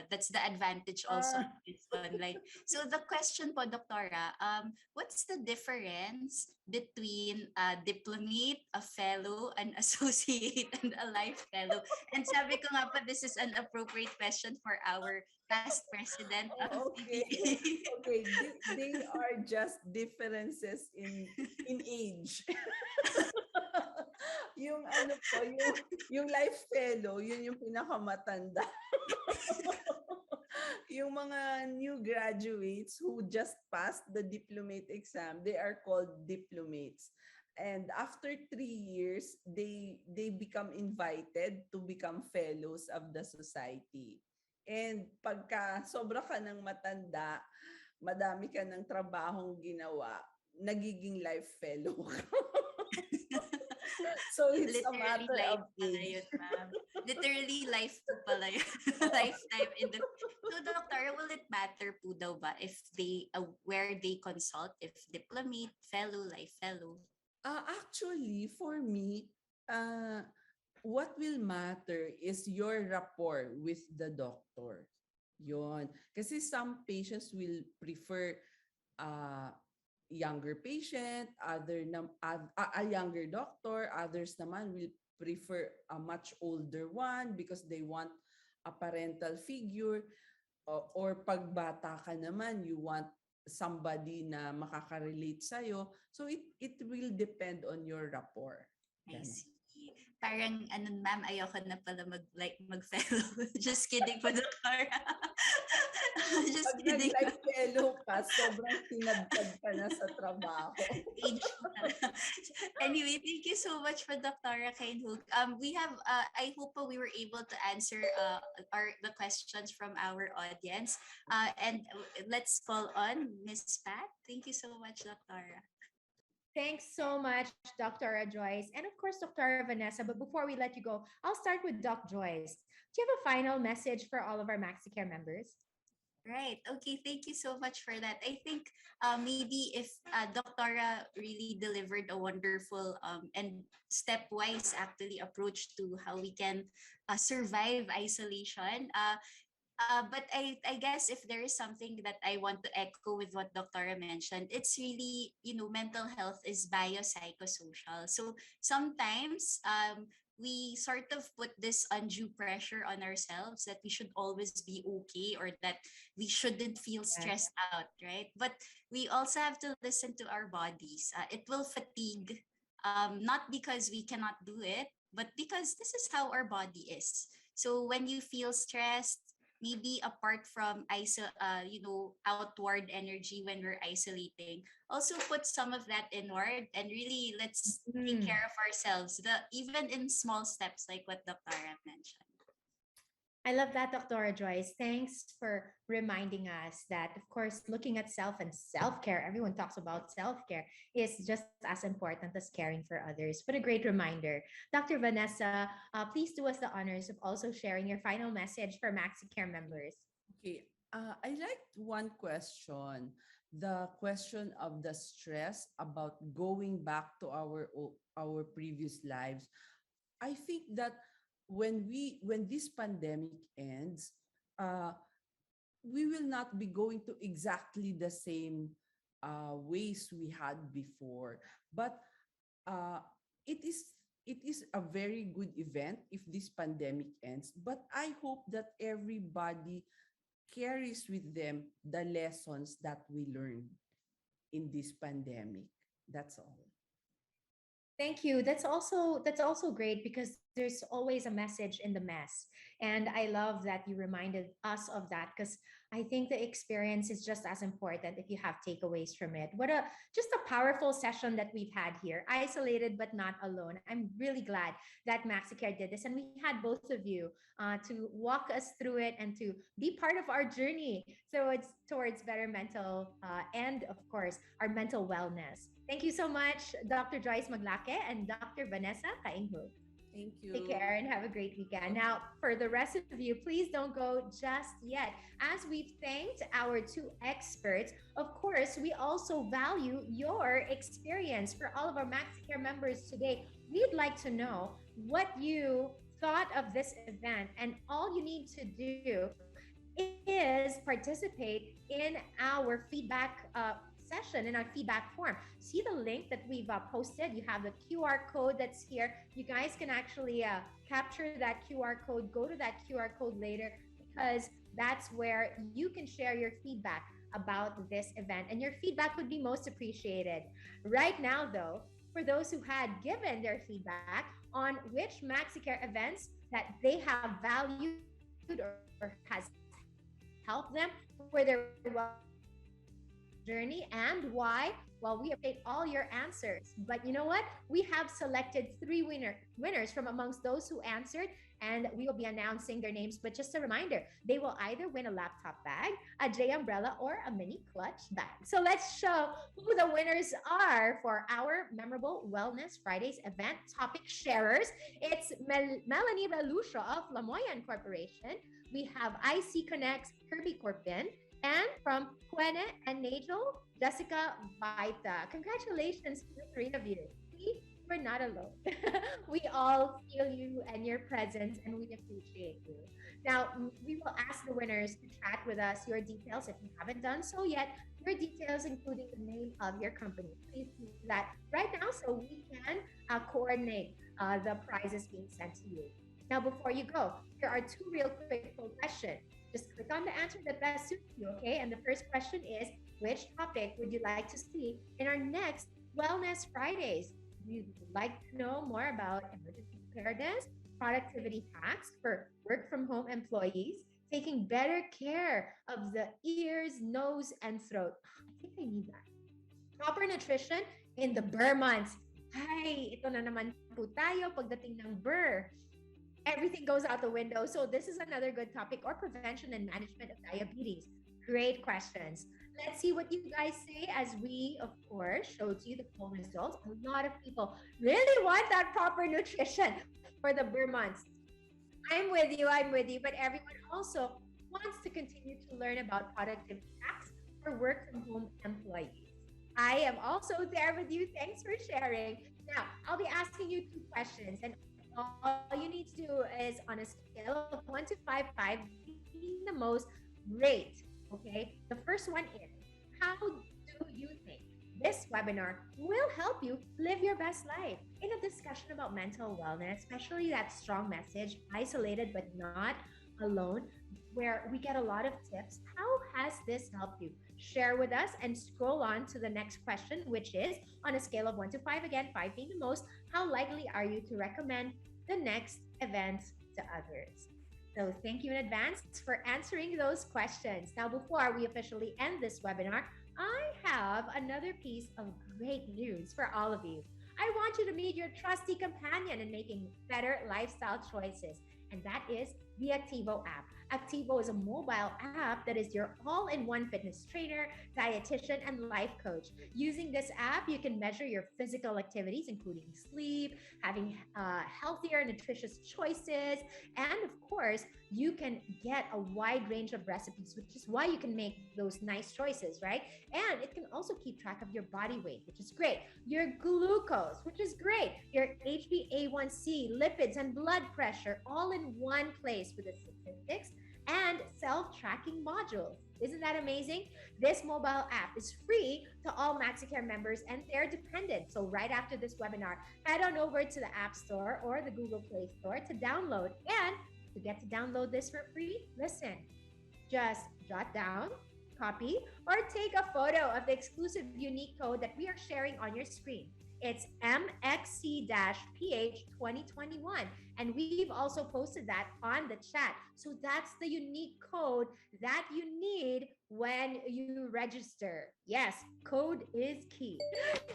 that's the advantage also Ah, of this online. So the question po, Doctora, what's the difference between a diplomate, a fellow, an associate, and a life fellow? And sabi ko nga pa, this is an appropriate question for our past president of oh, okay. PBA. Okay, they are just differences in age. Yung ano po, yung life fellow, yun yung pinakamatanda. Yung mga new graduates who just passed the diplomate exam, they are called diplomates. And after 3 years, they become invited to become fellows of the society. And pagka sobra ka ng matanda, madami ka ng trabahong ginawa, nagiging life fellow ka. So it's a Literally matter life of pala age. yun, ma'am. Literally life po pala yun. Lifetime in the... So, doctor, will it matter po daw ba if they, where they consult, if diplomate, fellow, life fellow? Actually, for me, uh, what will matter is your rapport with the doctor. Yon. Kasi some patients will prefer uh, younger patient, a younger doctor, others naman will prefer a much older one because they want a parental figure, or pag bata ka naman you want somebody na makaka-relate sa'yo. So it will depend on your rapport. I Ganun. see. Parang, ano, ma'am, ayoko na pala mag-fellow. Just kidding po, doctor. Just Pag kidding. nag-life fellow ka, sobrang tinadtad ka na sa trabaho. Age po talaga. Anyway, thank you so much for Dr. Kainhook. We have, I hope we were able to answer the questions from our audience. And let's call on Miss Pat. Thank you so much, Dr. Thanks so much, Dr. Joyce. And of course, Dr. Vanessa. But before we let you go, I'll start with Doc Joyce. Do you have a final message for all of our Maxicare members? Right. Okay. Thank you so much for that. I think maybe if Doctora really delivered a wonderful and stepwise actually approach to how we can survive isolation. But I guess if there is something that I want to echo with what Doctora mentioned, it's really, mental health is biopsychosocial. So sometimes we sort of put this undue pressure on ourselves that we should always be okay or that we shouldn't feel Yes. stressed out, right? But we also have to listen to our bodies. It will fatigue, not because we cannot do it, but because this is how our body is. So when you feel stressed, maybe apart from outward energy when we're isolating, also put some of that inward and really let's take Mm. care of ourselves. Even in small steps like what Dr. mentioned. I love that, Dr. Joyce. Thanks for reminding us that, of course, looking at self and self care, everyone talks about self care, is just as important as caring for others. What a great reminder. Dr. Vanessa, please do us the honors of also sharing your final message for MaxiCare members. Okay. I liked one question. The question of the stress about going back to our previous lives. I think that when this pandemic ends, uh, we will not be going to exactly the same ways we had before. But uh, it is it is a very good event if this pandemic ends. But I hope that everybody carries with them the lessons that we learned in this pandemic. That's all. Thank you. That's also great because there's always a message in the mess. And I love that you reminded us of that because I think the experience is just as important if you have takeaways from it. What a just a powerful session that we've had here. Isolated but not alone. I'm really glad that Maxicare did this and we had both of you to walk us through it and to be part of our journey. So it's towards better mental and of course our mental wellness. Thank you so much, Dr. Joyce Maglake and Dr. Vanessa Kainho. Thank Take you. care and have a great weekend. Now, for the rest of you, please don't go just yet. As we've thanked our two experts, of course, we also value your experience. For all of our MaxiCare members today, we we'd like to know what you thought of this event. And all you need to do is participate in our feedback session, in our feedback form. See the link that we've posted. You have the QR code that's here. You guys can actually capture that QR code, go to that QR code later, because that's where you can share your feedback about this event. And your feedback would be most appreciated. Right now, though, for those who had given their feedback on which Maxicare events that they have valued or has helped them for their wellness journey and why, well, we appreciate all your answers. But you know what? We have selected three winners from amongst those who answered, and we will be announcing their names. But just a reminder, they will either win a laptop bag, a J umbrella, or a mini clutch bag. So let's show who the winners are for our memorable Wellness Fridays event topic sharers. It's Melanie Relucio of Lamoyan Corporation. We have IC Connects Kirby Corpin, and from Quene and Nagel, Jessica Vaita. Congratulations to the three of you. See, we're not alone. We all feel you and your presence, and we appreciate you. Now, we will ask the winners to chat with us your details if you haven't done so yet. Your details, including the name of your company. Please do that right now so we can coordinate the prizes being sent to you. Now, before you go, here are two real quick poll questions. Just click on the answer that best suits you, okay? And the first question is, which topic would you like to see in our next Wellness Fridays? You'd like to know more about emergency preparedness, productivity hacks for work from home employees, taking better care of the ears, nose, and throat. I think I need that. Proper nutrition in the burr months. Ay, ito na naman po tayo pagdating ng burr. Everything goes out the window. So this is another good topic, or prevention and management of diabetes. Great questions. Let's see what you guys say as we, of course, showed you the poll results. A lot of people really want that proper nutrition for the burr months. I'm with you. But everyone also wants to continue to learn about productivity hacks for work from home employees. I am also there with you. Thanks for sharing. Now, I'll be asking you two questions, and all you need to do is on a scale of 1 to 5, 5 being the most, rate. Okay. The first one is, how do you think this webinar will help you live your best life? In a discussion about mental wellness, especially that strong message, isolated but not alone, where we get a lot of tips. How has this helped you? Share with us and scroll on to the next question, which is, on a scale of 1 to 5, again, 5 being the most, how likely are you to recommend the next event to others? So thank you in advance for answering those questions. Now, before we officially end this webinar, I have another piece of great news for all of you. I want you to meet your trusty companion in making better lifestyle choices, and that is the Activo app. Activo is a mobile app that is your all-in-one fitness trainer, dietitian, and life coach. Using this app, you can measure your physical activities, including sleep, having healthier, nutritious choices, and of course, you can get a wide range of recipes, which is why you can make those nice choices, right? And it can also keep track of your body weight, which is great. Your glucose, which is great. Your HbA1c, lipids, and blood pressure, all in one place with the statistics and self-tracking modules. Isn't that amazing? This mobile app is free to all Maxicare members and their dependents. So right after this webinar, head on over to the App Store or the Google Play Store to download. And to get to download this for free, listen, just jot down, copy, or take a photo of the exclusive unique code that we are sharing on your screen. It's MXC-PH 2021. And we've also posted that on the chat. So that's the unique code that you need when you register. Yes, code is key.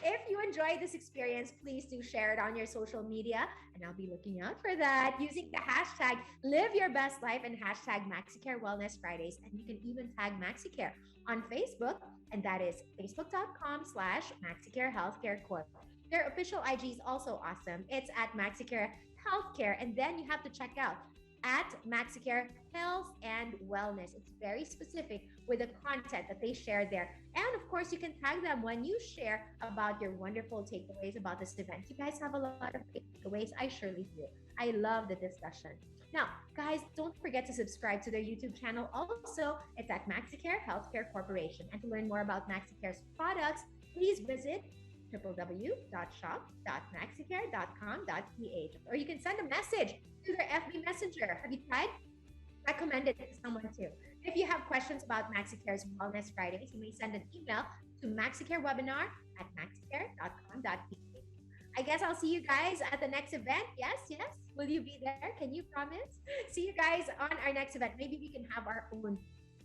If you enjoyed this experience, please do share it on your social media. And I'll be looking out for that using the hashtag Live Your Best Life and hashtag Maxicare Wellness Fridays. And you can even tag Maxicare on Facebook. And that is facebook.com/Maxicare Healthcare Corp. Their official IG is also awesome. It's at Maxicare Healthcare. And then you have to check out at Maxicare Health and Wellness. It's very specific with the content that they share there. And of course, you can tag them when you share about your wonderful takeaways about this event. You guys have a lot of great takeaways. I surely do. I love the discussion. Now, guys, don't forget to subscribe to their YouTube channel. Also, it's at Maxicare Healthcare Corporation. And to learn more about Maxicare's products, please visit www.shop.maxicare.com.ph, or you can send a message to their FB Messenger. Have you tried? Recommend it to someone too. If you have questions about Maxicare's Wellness Fridays, you may send an email to maxicarewebinar@maxicare.com.ph. I guess I'll see you guys at the next event. Yes, yes. Will you be there? Can you promise? See you guys on our next event. Maybe we can have our own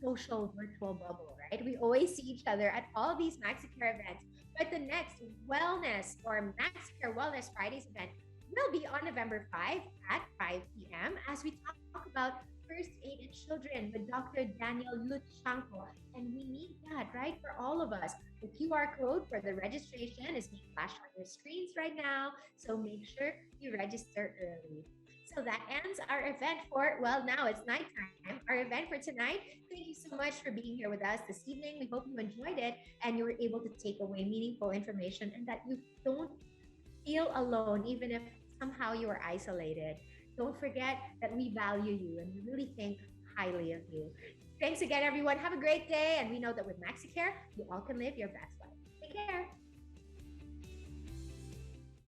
social virtual bubble, right? We always see each other at all these Maxicare events. But the next Wellness or Maxicare Wellness Fridays event will be on November 5 at 5 p.m. as we talk about first aid in children with Dr. Daniel Luchanko. And we need that, right, for all of us. The QR code for the registration is being flashed on your screens right now. So make sure you register early. So that ends our event for, well, now it's nighttime. Our event for tonight. Thank you so much for being here with us this evening. We hope you enjoyed it and you were able to take away meaningful information and that you don't feel alone, even if somehow you are isolated. Don't forget that we value you and we really think highly of you. Thanks again, everyone. Have a great day. And we know that with Maxicare, you all can live your best life. Take care.